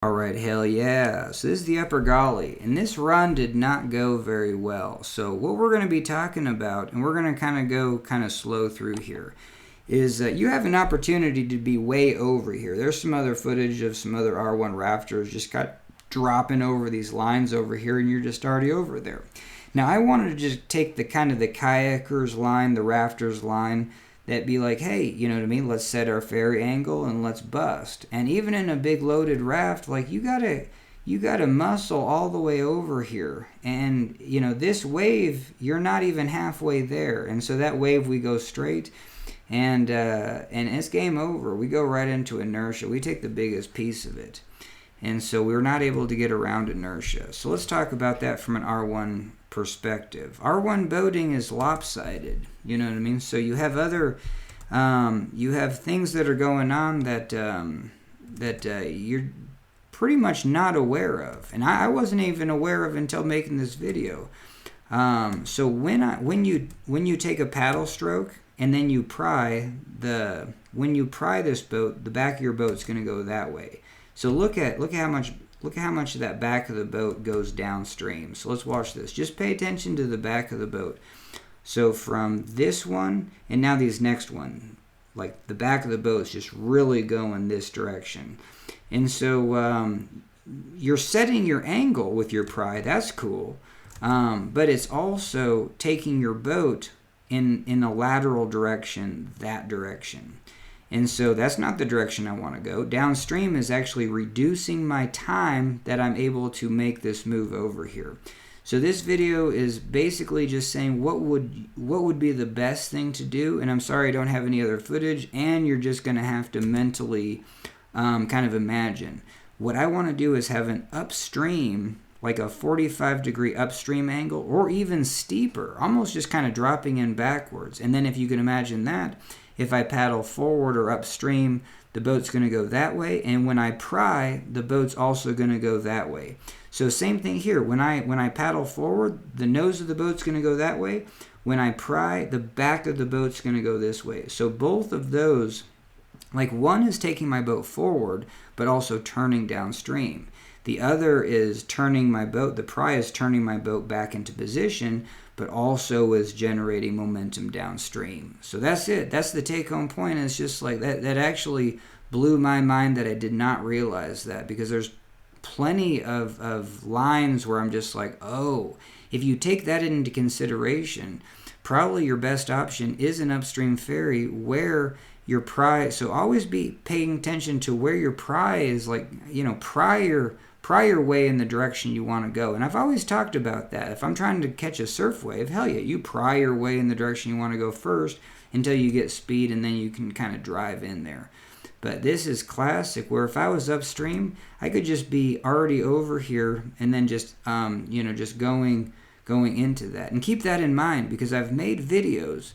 Alright, hell yeah. So this is the upper gully, and this run did not go very well. So what we're going to be talking about, and we're going to kind of slow through here, is you have an opportunity to be way over here. There's some other footage of some other R1 rafters just got dropping over these lines over here, and you're just already over there. Now I wanted to just take the kind of the kayakers line, the rafters line, that be like, hey, you know what I mean, let's set our ferry angle and let's bust. And even in a big loaded raft, like you gotta muscle all the way over here. And you know, this wave, you're not even halfway there. And so that wave, we go straight, and it's game over. We go right into inertia. We take the biggest piece of it. And so we're not able to get around inertia. So let's talk about that from an R1 perspective. R1 boating is lopsided, you know what I mean? So you have other, you have things that are going on that you're pretty much not aware of, and I wasn't even aware of until making this video. So when you take a paddle stroke and then you pry when you pry this boat, the back of your boat's going to go that way. So look how much of that back of the boat goes downstream. So let's watch this. Just pay attention to the back of the boat. So from this one, and now these next one, like the back of the boat is just really going this direction. And so you're setting your angle with your pry. That's cool. But it's also taking your boat in a lateral direction, that direction. And so that's not the direction I want to go. Downstream is actually reducing my time that I'm able to make this move over here. So this video is basically just saying what would be the best thing to do. And I'm sorry I don't have any other footage, and you're just going to have to mentally kind of imagine. What I want to do is have an upstream, like a 45-degree upstream angle, or even steeper, almost just kind of dropping in backwards. And then if you can imagine that, if I paddle forward or upstream, the boat's going to go that way, and when I pry, the boat's also going to go that way. So same thing here. When I paddle forward, the nose of the boat's going to go that way. When I pry, the back of the boat's going to go this way. So both of those, like one is taking my boat forward, but also turning downstream. The other is turning my boat, the pry is turning my boat back into position, but also is generating momentum downstream. So that's it. That's the take-home point. It's just like that actually blew my mind that I did not realize that, because there's plenty of lines where I'm just like, oh, if you take that into consideration, probably your best option is an upstream ferry where your pry, so always be paying attention to where your pry is, like, you know, pry your way in the direction you want to go. And I've always talked about that. If I'm trying to catch a surf wave, hell yeah, you pry your way in the direction you want to go first until you get speed, and then you can kind of drive in there. But this is classic, where if I was upstream, I could just be already over here and then just just going into that. And keep that in mind, because I've made videos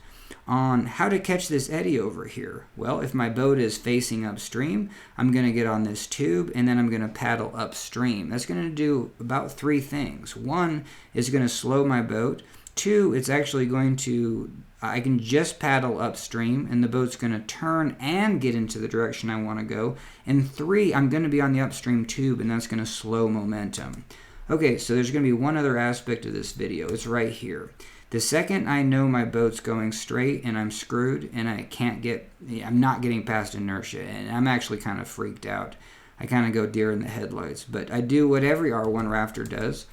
on how to catch this eddy over here. Well, if my boat is facing upstream, I'm going to get on this tube and then I'm going to paddle upstream. That's going to do about 3 things. 1 is going to slow my boat. 2, it's actually going to, I can just paddle upstream and the boat's going to turn and get into the direction I want to go. And 3, I'm going to be on the upstream tube, and that's going to slow momentum. Okay, so there's going to be one other aspect of this video. It's right here. The second I know my boat's going straight and I'm screwed and I'm not getting past inertia, and I'm actually kind of freaked out. I kind of go deer in the headlights, but I do what every R1 rafter does,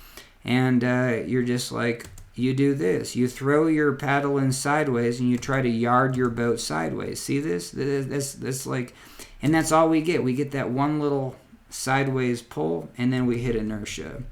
and you're just like, you do this. You throw your paddle in sideways and you try to yard your boat sideways. See this? That's like, and that's all we get. We get that one little sideways pull, and then we hit inertia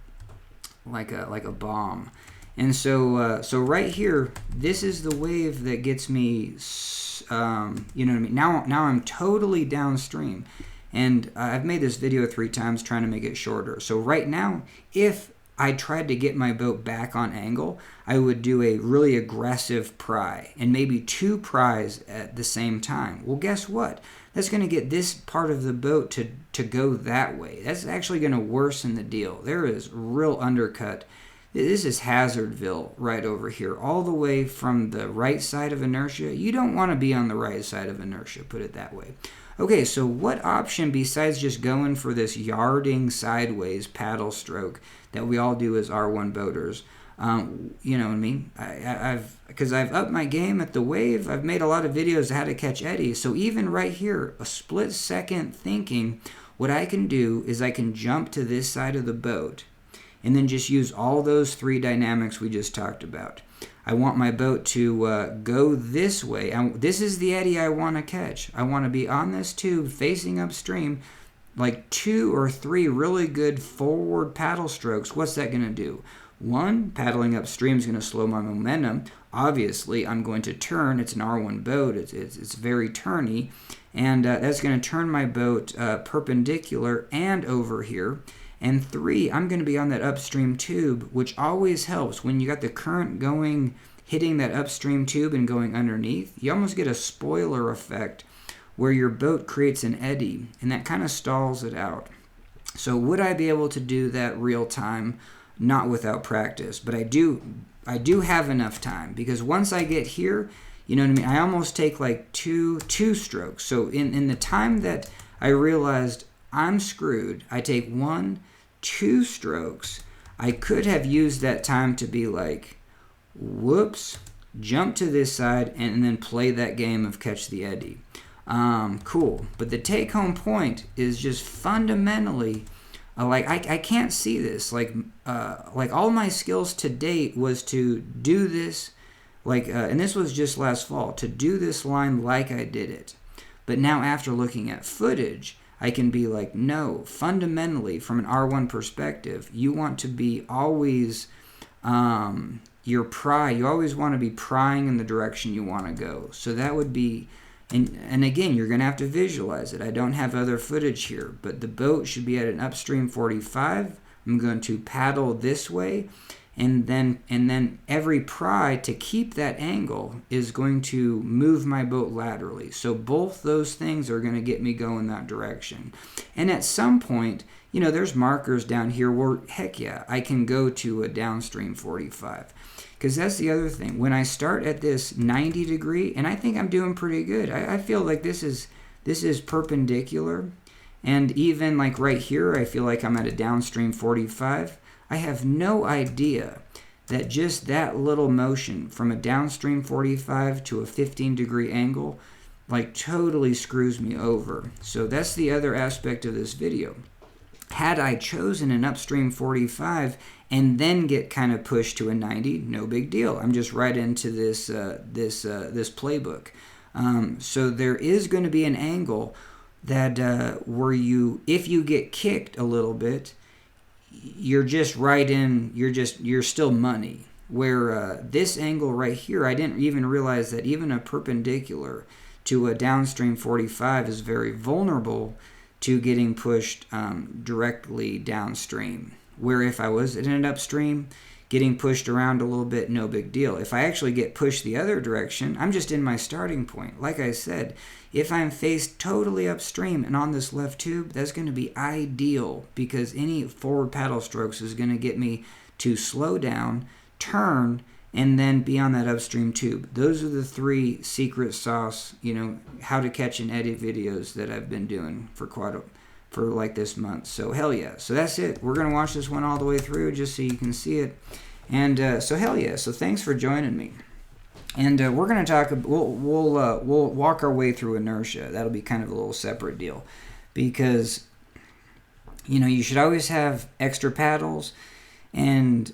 like a bomb. And so right here, this is the wave that gets me, you know what I mean? Now I'm totally downstream. And I've made this video 3 times trying to make it shorter. So right now, if I tried to get my boat back on angle, I would do a really aggressive pry, and maybe 2 pries at the same time. Well, guess what? That's going to get this part of the boat to go that way. That's actually going to worsen the deal. There is real undercut. This is Hazardville right over here, all the way from the right side of inertia. You don't want to be on the right side of inertia, put it that way. Okay, so what option besides just going for this yarding sideways paddle stroke that we all do as R1 boaters? You know what I mean? Because I've upped my game at the wave. I've made a lot of videos on how to catch eddies. So even right here, a split second thinking, what I can do is I can jump to this side of the boat and then just use all those three dynamics we just talked about. I want my boat to go this way. This is the eddy I want to catch. I want to be on this tube facing upstream, like 2 or 3 really good forward paddle strokes. What's that going to do? One, paddling upstream is going to slow my momentum. Obviously, I'm going to turn. It's an R1 boat. It's very turny, and that's going to turn my boat perpendicular and over here. And 3, I'm going to be on that upstream tube, which always helps when you got the current going, hitting that upstream tube and going underneath. You almost get a spoiler effect where your boat creates an eddy, and that kind of stalls it out. So would I be able to do that real time? Not without practice, but I do have enough time, because once I get here, you know what I mean, I almost take like two strokes. So in the time that I realized I'm screwed, I take 1, 2 strokes. I could have used that time to be like, whoops, jump to this side and then play that game of catch the eddy. Cool. But the take home point is just fundamentally, like I can't see this. Like all my skills to date was to do this, and this was just last fall, to do this line like I did it. But now after looking at footage, I can be like, no, fundamentally, from an R1 perspective, you want to be always, you always want to be prying in the direction you want to go. So that would be, and again, you're going to have to visualize it. I don't have other footage here, but the boat should be at an upstream 45. I'm going to paddle this way, and then every pry to keep that angle is going to move my boat laterally. So both those things are going to get me going that direction. And at some point, you know, there's markers down here where, heck yeah, I can go to a downstream 45. Because that's the other thing. When I start at this 90 degree, and I think I'm doing pretty good. I feel like this is perpendicular. And even like right here, I feel like I'm at a downstream 45. I have no idea that just that little motion from a downstream 45 to a 15 degree angle like totally screws me over. So that's the other aspect of this video. Had I chosen an upstream 45 and then get kind of pushed to a 90, no big deal. I'm just right into this playbook. So there is going to be an angle that where if you get kicked a little bit, you're just right in, you're still money. Where this angle right here, I didn't even realize that even a perpendicular to a downstream 45 is very vulnerable to getting pushed directly downstream. Where if I was in an upstream, getting pushed around a little bit, no big deal. If I actually get pushed the other direction, I'm just in my starting point. Like I said, if I'm faced totally upstream and on this left tube, that's going to be ideal, because any forward paddle strokes is going to get me to slow down, turn, and then be on that upstream tube. Those are the 3 secret sauce, you know, how to catch an eddy videos that I've been doing for like this month. So hell yeah. So that's it. We're gonna watch this one all the way through just so you can see it. And so hell yeah. So thanks for joining me. And we're gonna talk. We'll walk our way through inertia. That'll be kind of a little separate deal, because you know you should always have extra paddles, and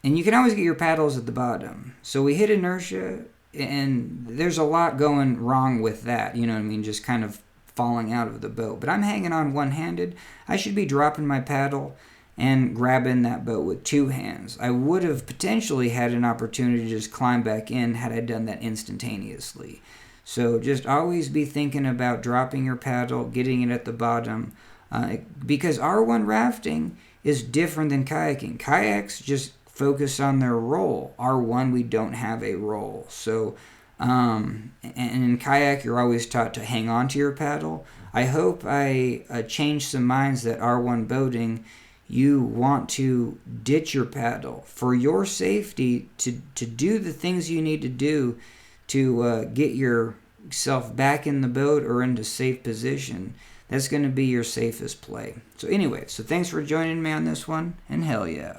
you can always get your paddles at the bottom. So we hit inertia, and there's a lot going wrong with that. You know what I mean? Just kind of falling out of the boat. But I'm hanging on one-handed. I should be dropping my paddle and grabbing that boat with 2 hands. I would have potentially had an opportunity to just climb back in had I done that instantaneously. So just always be thinking about dropping your paddle, getting it at the bottom, because R1 rafting is different than kayaking. Kayaks just focus on their roll. R1, we don't have a roll. So and in kayak, you're always taught to hang on to your paddle. I hope I changed some minds that R1 boating, you want to ditch your paddle for your safety, to do the things you need to do to get your yourself back in the boat or into safe position, that's going to be your safest play. So anyway, so thanks for joining me on this one, and hell yeah.